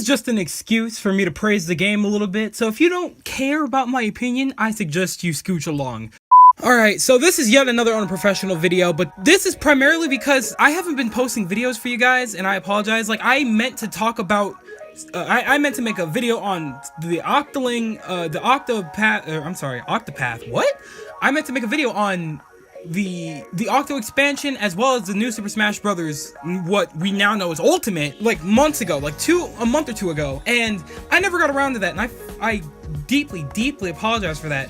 just an excuse for me to praise the game a little bit, so if you don't care about my opinion, I suggest you scooch along. Alright, so this is yet another unprofessional video, but this is primarily because I haven't been posting videos for you guys, and I apologize. Like, I meant to talk about, I meant to make a video on the Octopath, what? I meant to make a video on the Octo expansion, as well as the new Super Smash Bros., what we now know as Ultimate, like months ago, like a month or two ago, and I never got around to that, and I deeply apologize for that.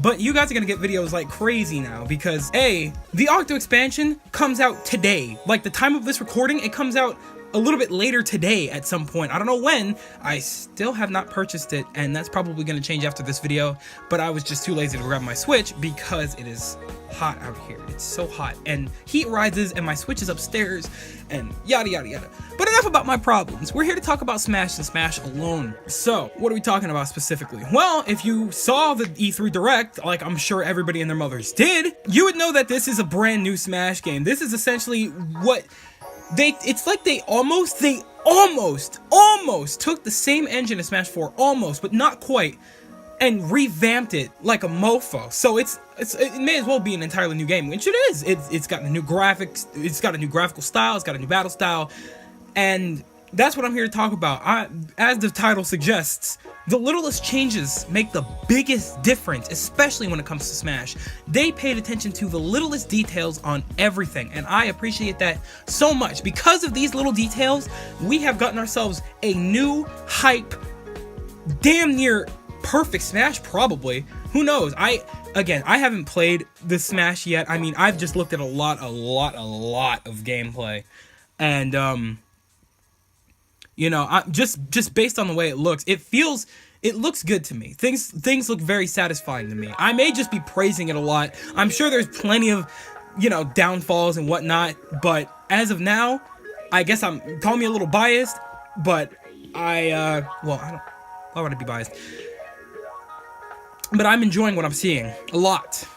But you guys are gonna get videos like crazy now, because A, the Octo expansion comes out today. Like, the time of this recording, it comes out a little bit later today at some point. I don't know when. I still have not purchased it, and that's probably gonna change after this video, but I was just too lazy to grab my Switch because it is hot out here. It's so hot, and heat rises, and my Switch is upstairs, and yada yada yada. But enough about my problems. We're here to talk about Smash and Smash alone. So, what are we talking about specifically? Well, if you saw the E3 Direct, like I'm sure everybody and their mothers did, you would know that this is a brand new Smash game. This is essentially what it's like they almost took the same engine as Smash 4, almost, but not quite, and revamped it like a mofo. So it may as well be an entirely new game, which it is. It's got a new graphics, it's got a new graphical style, it's got a new battle style, and that's what I'm here to talk about. As the title suggests, the littlest changes make the biggest difference, especially when it comes to Smash. They paid attention to the littlest details on everything, and I appreciate that so much. Because of these little details, we have gotten ourselves a new, hype, damn near perfect Smash, probably. Who knows? Again, I haven't played the Smash yet. I mean, I've just looked at a lot of gameplay, and you know, just based on the way it looks, it looks good to me. Things look very satisfying to me. I may just be praising it a lot. I'm sure there's plenty of, you know, downfalls and whatnot, but as of now, I guess call me a little biased, but why would I be biased? But I'm enjoying what I'm seeing a lot,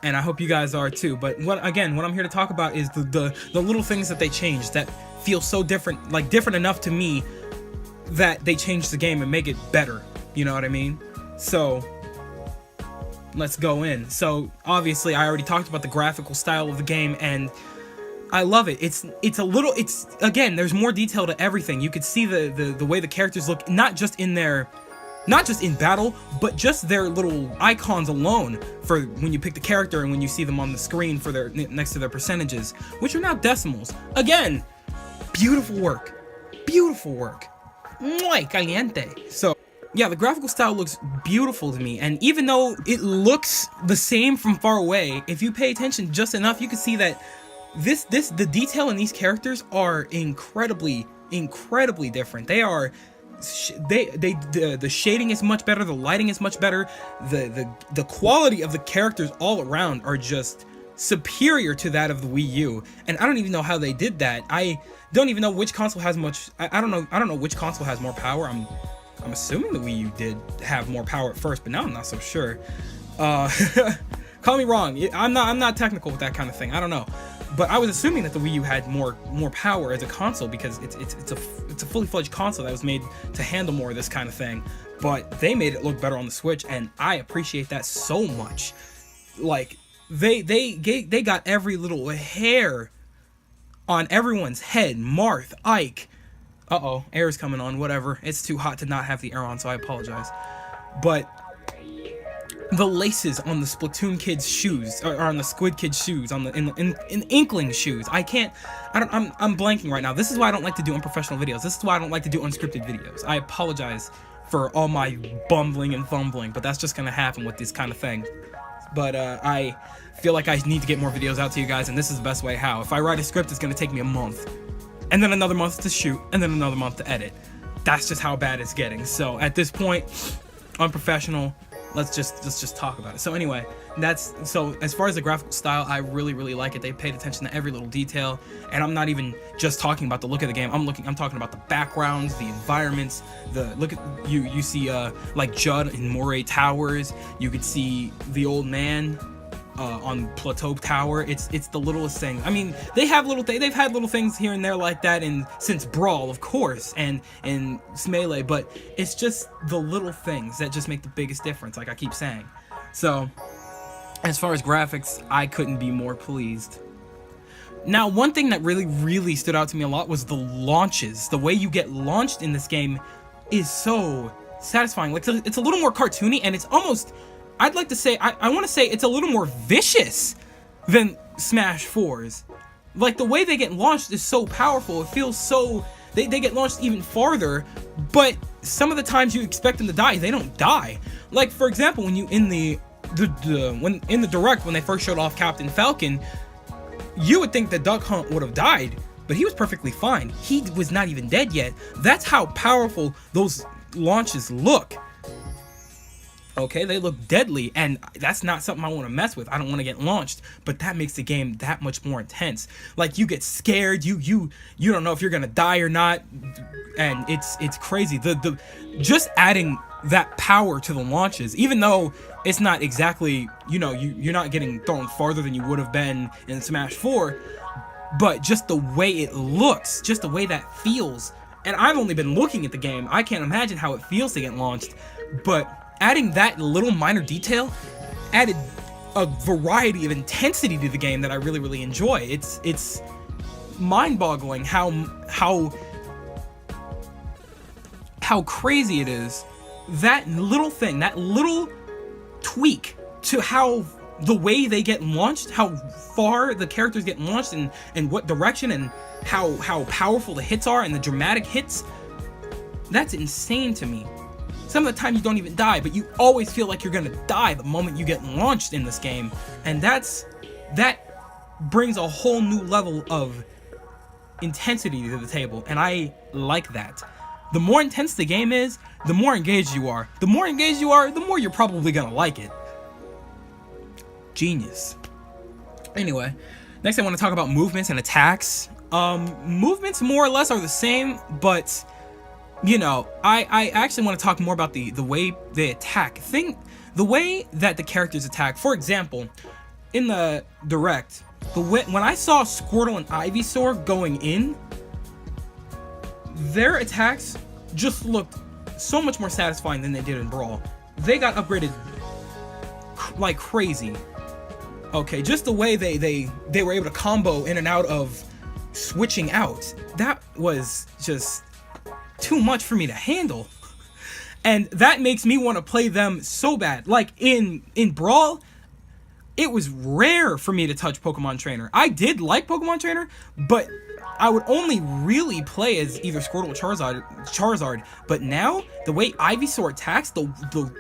and I hope you guys are too. But what I'm here to talk about is the little things that they changed that feel so different, like different enough to me that they change the game and make it better. You know what I mean? So let's go in. So obviously I already talked about the graphical style of the game, and I love it. It's again, there's more detail to everything. You could see the way the characters look, not just in battle, but just their little icons alone for when you pick the character and when you see them on the screen for their next to their percentages, which are now decimals. Again, beautiful work. Muy caliente. So yeah, the graphical style looks beautiful to me, and even though it looks the same from far away, if you pay attention just enough, you can see that the detail in these characters are incredibly different. They are the shading is much better, the lighting is much better, the quality of the characters all around are just superior to that of the Wii U, and I don't even know how they did that. I don't even know which console has I don't know which console has more power. I'm assuming the Wii U did have more power at first, but now I'm not so sure. Call me wrong. I'm not technical with that kind of thing. I don't know. But I was assuming that the Wii U had more power as a console, because it's a fully fledged console that was made to handle more of this kind of thing. But they made it look better on the Switch, and I appreciate that so much. Like, they got every little hair on everyone's head. Marth, Ike. Uh-oh, air's coming on, whatever. It's too hot to not have the air on, so I apologize. But the laces on the Splatoon kids' shoes, or on the Squid kids' shoes, in Inkling shoes. I'm blanking right now. This is why I don't like to do unprofessional videos. This is why I don't like to do unscripted videos. I apologize for all my bumbling and fumbling, but that's just gonna happen with this kind of thing. But I feel like I need to get more videos out to you guys, and this is the best way how. If I write a script, it's gonna take me a month, and then another month to shoot, and then another month to edit. That's just how bad it's getting. So at this point, unprofessional. Let's just talk about it. So anyway, so as far as the graphical style, I really like it. They paid attention to every little detail, and I'm not even just talking about the look of the game. I'm talking about the backgrounds, the environments, you see like Judd in Moray Towers. You could see the old man on Plateau Tower. It's the littlest thing. I mean, they've had little things here and there like that since Brawl, of course, and in Melee, but it's just the little things that just make the biggest difference, like I keep saying. So, as far as graphics, I couldn't be more pleased. Now, one thing that really stood out to me a lot was the launches. The way you get launched in this game is so satisfying. Like, it's a little more cartoony, and it's almost, I'd like to say, I want to say it's a little more vicious than Smash 4's. Like, the way they get launched is so powerful. It feels so, they get launched even farther, but some of the times you expect them to die, they don't die. Like, for example, when you in the direct, when they first showed off Captain Falcon, you would think that Duck Hunt would have died, but he was perfectly fine. He was not even dead yet. That's how powerful those launches look. Okay, they look deadly, and that's not something I want to mess with. I don't want to get launched, but that makes the game that much more intense. Like, you get scared, you don't know if you're gonna die or not, and it's crazy. The just adding that power to the launches, even though it's not exactly, you know, you're not getting thrown farther than you would have been in Smash 4, but just the way it looks, just the way that feels. And I've only been looking at the game. I can't imagine how it feels to get launched, but adding that little minor detail added a variety of intensity to the game that I really enjoy. It's mind-boggling how crazy it is. That little thing, that little tweak to how the way they get launched, how far the characters get launched, and what direction, and how powerful the hits are, and the dramatic hits, that's insane to me. Some of the time you don't even die, but you always feel like you're gonna die the moment you get launched in this game, and that brings a whole new level of intensity to the table, and I like that. The more intense the game is, the more engaged you are. The more engaged you are, the more you're probably gonna like it. Genius. Anyway, next I want to talk about movements and attacks. Movements more or less are the same, but you know, I actually want to talk more about the way they attack. The way that the characters attack. For example, in the direct, when I saw Squirtle and Ivysaur going in, their attacks just looked so much more satisfying than they did in Brawl. They got upgraded like crazy. Okay, just the way they were able to combo in and out of switching out, that was just too much for me to handle. And that makes me want to play them so bad. Like in Brawl, it was rare for me to touch Pokemon Trainer. I did like Pokemon Trainer, but I would only really play as either Squirtle or Charizard. But now, the way Ivysaur attacks,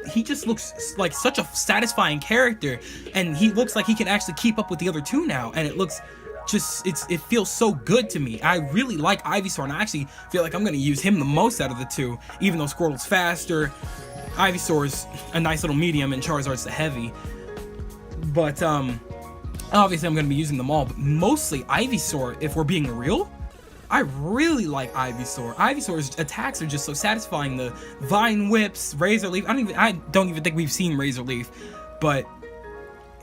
he just looks like such a satisfying character, and he looks like he can actually keep up with the other two now, and it looks just, it feels so good to me. I really like Ivysaur, and I actually feel like I'm going to use him the most out of the two, even though Squirtle's faster, Ivysaur's a nice little medium, and Charizard's the heavy. But, obviously I'm going to be using them all, but mostly Ivysaur, if we're being real. I really like Ivysaur. Ivysaur's attacks are just so satisfying. The Vine Whips, Razor Leaf, I don't even think we've seen Razor Leaf, but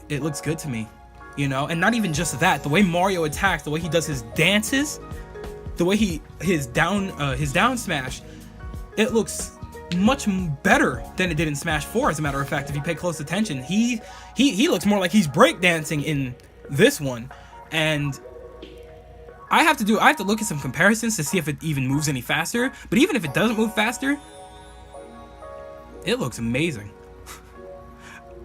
it looks good to me, you know? And not even just that, the way Mario attacks, the way he does his dances, the way his down smash, it looks much better than it did in Smash 4, as a matter of fact. If you pay close attention, he looks more like he's breakdancing in this one, and I have to look at some comparisons to see if it even moves any faster. But even if it doesn't move faster, it looks amazing.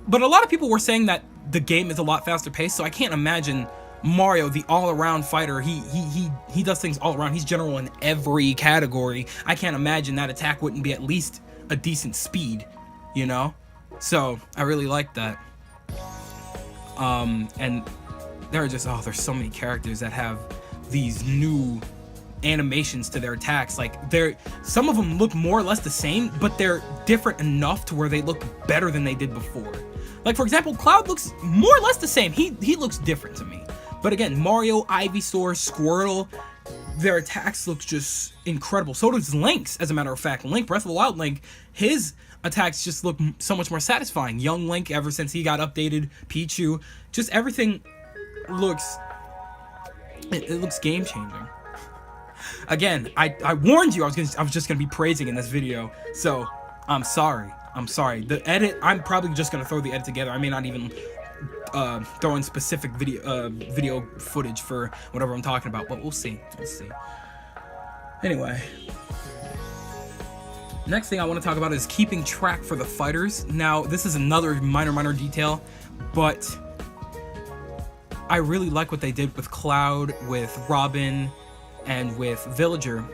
But a lot of people were saying that the game is a lot faster paced, so I can't imagine Mario, the all-around fighter, he does things all around. He's general in every category. I can't imagine that attack wouldn't be at least a decent speed, you know? So I really like that. And there are just, there's so many characters that have these new animations to their attacks. Like, some of them look more or less the same, but they're different enough to where they look better than they did before. Like, for example, Cloud looks more or less the same. He looks different to me. But again, Mario, Ivysaur, Squirtle, their attacks look just incredible. So does Link's, as a matter of fact. Link, Breath of the Wild Link, his attacks just look so much more satisfying. Young Link, ever since he got updated, Pichu, just everything looks, it looks game changing. Again, I warned you I was just gonna be praising in this video, so I'm sorry. The edit, I'm probably just gonna throw the edit together. I may not even throw in specific video footage for whatever I'm talking about, but we'll see. Anyway, next thing I want to talk about is keeping track for the fighters. Now, this is another minor detail, but I really like what they did with Cloud, with Robin, and with Villager,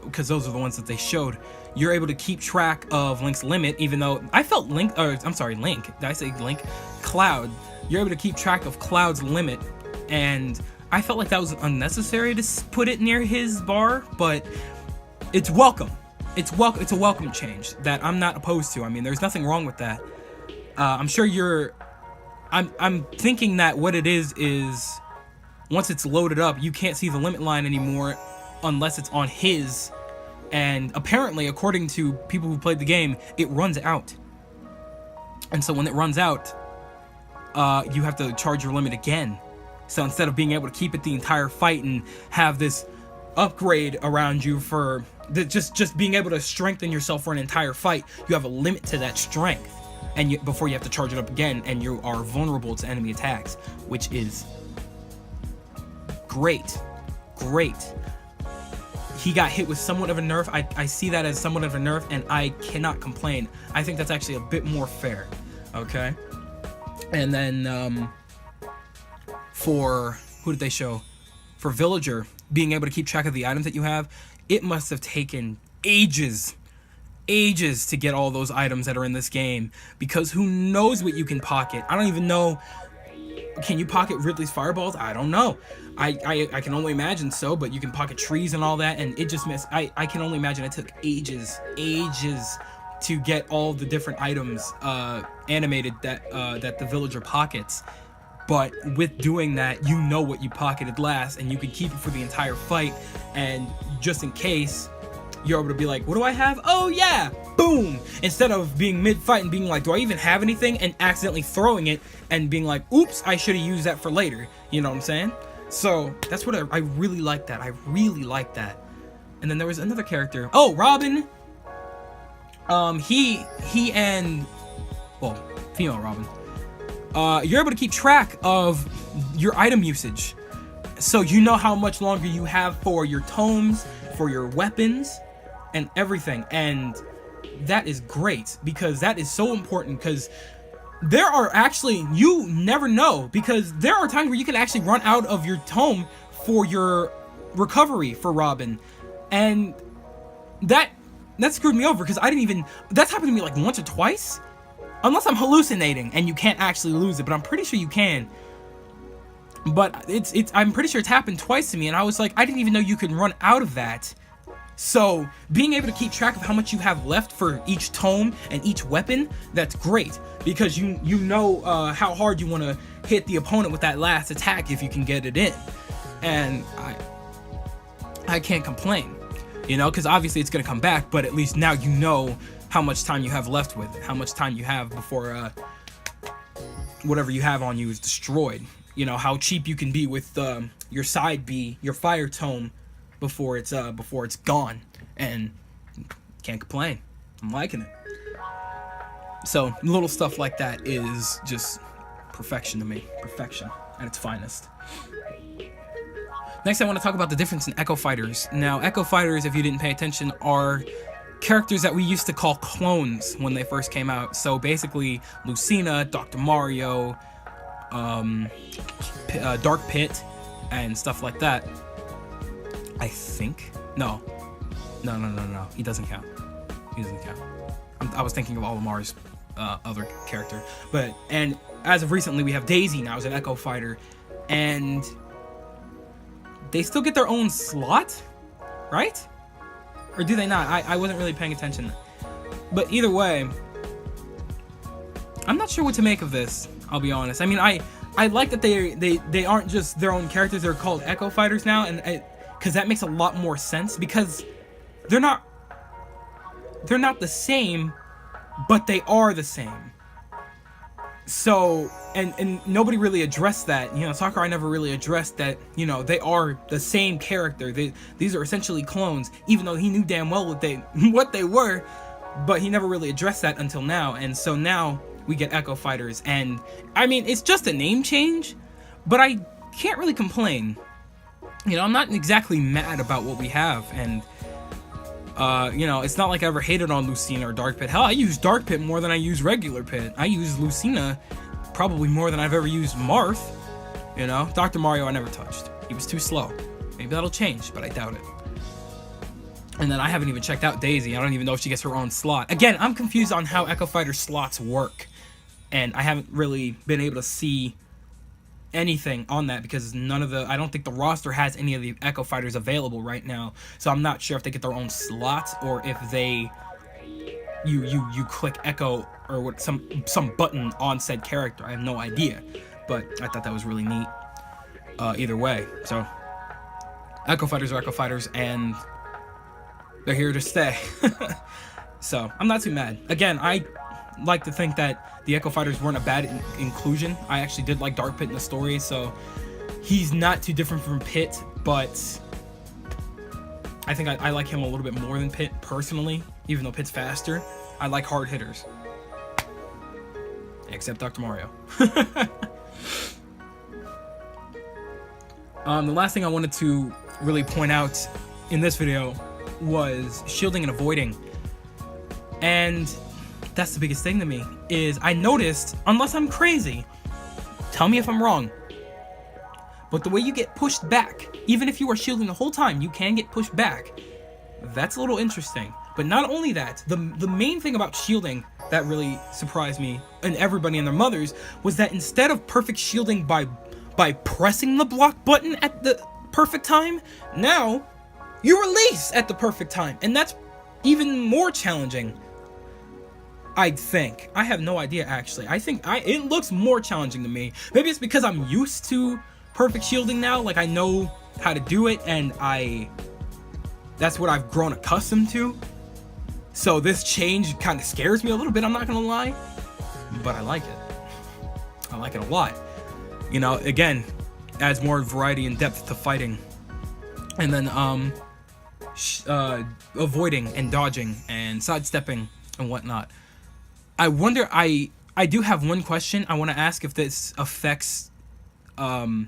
because those are the ones that they showed. You're able to keep track of Link's limit, even though I felt Link. Did I say Link? Cloud. You're able to keep track of Cloud's limit, and I felt like that was unnecessary to put it near his bar, but it's welcome. It's a welcome change that I'm not opposed to. I mean, there's nothing wrong with that. I'm sure you're. I'm thinking that what it is once it's loaded up, you can't see the limit line anymore unless it's on his. And apparently, according to people who played the game, it runs out. And so when it runs out, you have to charge your limit again. So instead of being able to keep it the entire fight and have this upgrade around you for just being able to strengthen yourself for an entire fight, you have a limit to that strength. And before you have to charge it up again, and you are vulnerable to enemy attacks, which is great. He got hit with somewhat of a nerf. I see that as somewhat of a nerf, and I cannot complain. I think that's actually a bit more fair, okay? And then, for, who did they show? For Villager, being able to keep track of the items that you have, it must have taken ages to get all those items that are in this game, because who knows what you can pocket. I don't even know. Can you pocket Ridley's fireballs? I don't know. I can only imagine so, but you can pocket trees and all that, and it just I can only imagine it took ages to get all the different items animated that the Villager pockets. But with doing that, you know what you pocketed last, and you can keep it for the entire fight, and just in case, you're able to be like, what do I have? Oh yeah, boom! Instead of being mid-fight and being like, do I even have anything? And accidentally throwing it and being like, oops, I should have used that for later. You know what I'm saying? So that's what I really like that. I really like that. And then there was another character. Oh, Robin. He and, well, female Robin. You're able to keep track of your item usage. So you know how much longer you have for your tomes, for your weapons, and everything. And that is great, because that is so important, because there are actually, you never know, because there are times where you can actually run out of your tome for your recovery for Robin. And that screwed me over, because I didn't even, that's happened to me like once or twice. Unless I'm hallucinating and you can't actually lose it, but I'm pretty sure you can. But I'm pretty sure it's happened twice to me, and I was like, I didn't even know you could run out of that. So being able to keep track of how much you have left for each tome and each weapon, that's great, because you know how hard you want to hit the opponent with that last attack if you can get it in. And I can't complain, you know, because obviously it's gonna come back, but at least now you know how much time you have left with it, how much time you have before whatever you have on you is destroyed. You know, how cheap you can be with your side B, your fire tome, before it's gone. And can't complain. I'm liking it. So little stuff like that is just perfection to me. Perfection at its finest. Next, I want to talk about the difference in Echo Fighters. Now, Echo Fighters, if you didn't pay attention, are characters that we used to call clones when they first came out. So basically, Lucina, Dr. Mario, Dark Pit, and stuff like that. I think. No. He doesn't count. I was thinking of Olimar's other character. And as of recently, we have Daisy now as an Echo Fighter, and they still get their own slot, right? Or do they not? I wasn't really paying attention. But either way, I'm not sure what to make of this, I'll be honest. I mean, I like that they aren't just their own characters, they're called Echo Fighters now, and because that makes a lot more sense, because they're not the same, but they are the same. So, and nobody really addressed that. You know, Sakurai never really addressed that, you know, they are the same character. These are essentially clones, even though he knew damn well what they were, but he never really addressed that until now. And so now we get Echo Fighters, and I mean, it's just a name change, but I can't really complain. You know, I'm not exactly mad about what we have, and you know, it's not like I ever hated on Lucina or Dark Pit. Hell, I use Dark Pit more than I use regular Pit. I use Lucina probably more than I've ever used Marth. You know, Dr. Mario I never touched. He was too slow. Maybe that'll change, but I doubt it. And then I haven't even checked out Daisy. I don't even know if she gets her own slot. Again, I'm confused on how Echo Fighter slots work, and I haven't really been able to see anything on that, because I don't think the roster has any of the Echo Fighters available right now. So I'm not sure if they get their own slots, or if you click Echo or what, some button on said character. I have no idea, but I thought that was really neat. Either way, so Echo Fighters are Echo Fighters, and they're here to stay. So I'm not too mad. Again, I like to think that the Echo Fighters weren't a bad inclusion. I actually did like Dark Pit in the story, so he's not too different from Pit, but I think I like him a little bit more than Pit personally, even though Pit's faster. I like hard hitters. Except Dr. Mario. The last thing I wanted to really point out in this video was shielding and avoiding. And that's the biggest thing to me, is I noticed, unless I'm crazy, tell me if I'm wrong, but the way you get pushed back, even if you are shielding the whole time, you can get pushed back. That's a little interesting. But not only that, the main thing about shielding that really surprised me and everybody and their mothers was that instead of perfect shielding by pressing the block button at the perfect time, now you release at the perfect time, and that's even more challenging. I think. I have no idea, actually. I think it looks more challenging to me. Maybe it's because I'm used to perfect shielding now. Like, I know how to do it, and that's what I've grown accustomed to. So this change kind of scares me a little bit, I'm not gonna lie. But I like it. I like it a lot. You know, again, adds more variety and depth to fighting. And then, avoiding and dodging and sidestepping and whatnot. I wonder, I do have one question I want to ask, if this affects, what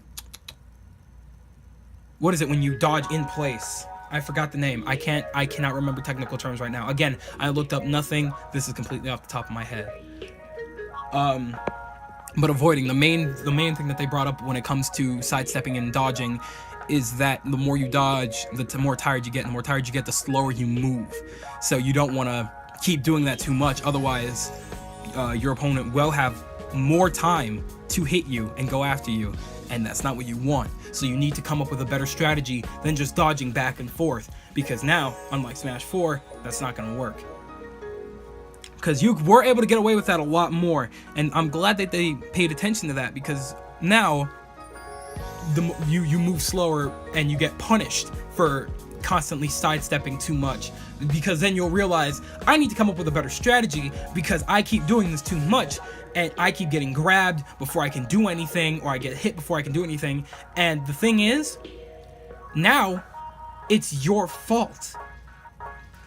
is it when you dodge in place? I forgot the name. I cannot remember technical terms right now. Again, I looked up nothing. This is completely off the top of my head. But avoiding, the main thing that they brought up when it comes to sidestepping and dodging is that the more you dodge, the more tired you get, and the more tired you get, the slower you move. So you don't want to keep doing that too much, otherwise your opponent will have more time to hit you and go after you, and that's not what you want. So you need to come up with a better strategy than just dodging back and forth, because now, unlike Smash 4, that's not going to work. Because you were able to get away with that a lot more, and I'm glad that they paid attention to that, because now you move slower and you get punished for constantly sidestepping too much, because then you'll realize I need to come up with a better strategy, because I keep doing this too much and I keep getting grabbed before I can do anything, or I get hit before I can do anything. And the thing is, now it's your fault.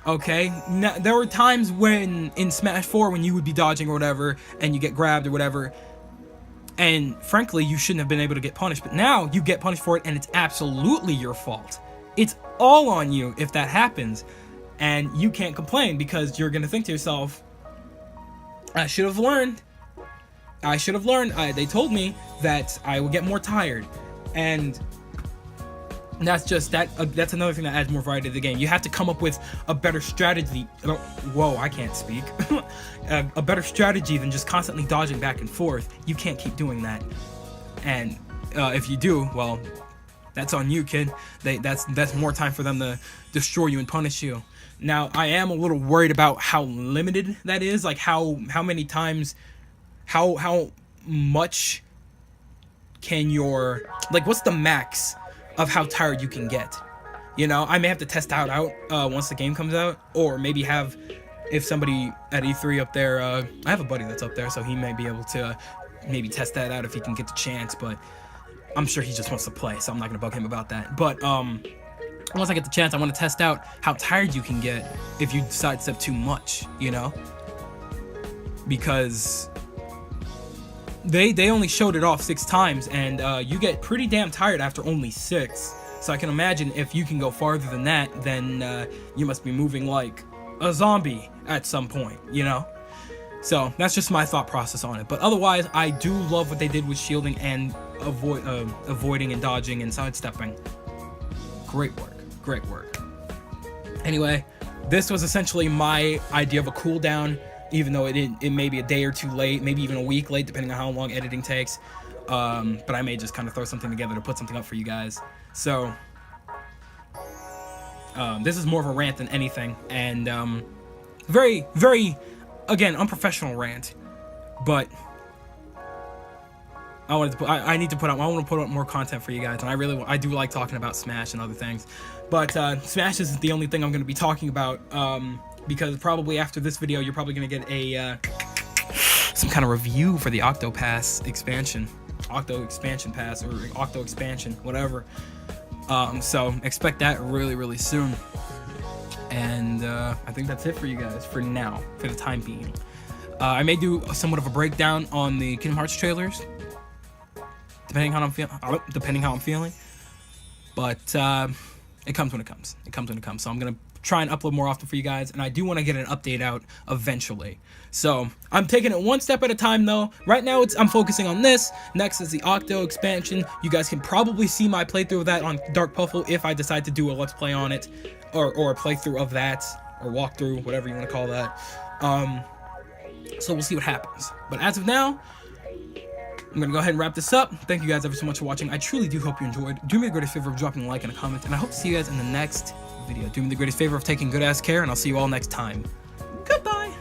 Okay, now, there were times when in Smash 4 when you would be dodging or whatever and you get grabbed or whatever, and frankly you shouldn't have been able to get punished, but now you get punished for it and it's absolutely your fault. It's all on you if that happens, and you can't complain, because you're gonna think to yourself, I should have learned. They told me that I would get more tired, and that's just that's another thing that adds more variety to the game. You have to come up with a better strategy. Whoa, I can't speak. A better strategy than just constantly dodging back and forth. You can't keep doing that, and if you do, well, that's on you, kid. That's more time for them to destroy you and punish you. Now, I am a little worried about how limited that is. Like, how many times, how much can your, like, what's the max of how tired you can get? You know, I may have to test out once the game comes out, or maybe have, if somebody at E3 up there, I have a buddy that's up there, so he may be able to maybe test that out if he can get the chance, but I'm sure he just wants to play, so I'm not gonna bug him about that. But once I get the chance, I want to test out how tired you can get if you sidestep too much, you know? Because they only showed it off 6 times, and you get pretty damn tired after only 6. So I can imagine if you can go farther than that, then you must be moving like a zombie at some point, you know? So that's just my thought process on it. But otherwise, I do love what they did with shielding and avoiding and dodging and sidestepping. Great work. Great work. Anyway, this was essentially my idea of a cooldown, even though it may be a day or 2 late, maybe even a week late, depending on how long editing takes. But I may just kind of throw something together to put something up for you guys. So this is more of a rant than anything, and very, very, again, unprofessional rant. But I wanted to put, I need to put out, I want to put out more content for you guys, and I do like talking about Smash and other things. But Smash isn't the only thing I'm going to be talking about, because probably after this video, you're probably going to get a some kind of review for the Octo Pass expansion. Octo Expansion Pass, or Octo Expansion, whatever. So expect that really, really soon. And I think that's it for you guys for now, for the time being. I may do somewhat of a breakdown on the Kingdom Hearts trailers, depending how I'm feeling. But it comes when it comes. It comes when it comes. So I'm gonna try and upload more often for you guys, and I do want to get an update out eventually. So I'm taking it one step at a time, though. Right now I'm focusing on this. Next is the Octo expansion. You guys can probably see my playthrough of that on Dark Puffle if I decide to do a let's play on it, or a playthrough of that, or walkthrough, whatever you want to call that. So we'll see what happens. But as of now, I'm gonna go ahead and wrap this up. Thank you guys ever so much for watching. I truly do hope you enjoyed. Do me the greatest favor of dropping a like and a comment, and I hope to see you guys in the next video. Do me the greatest favor of taking good ass care, and I'll see you all next time. Goodbye.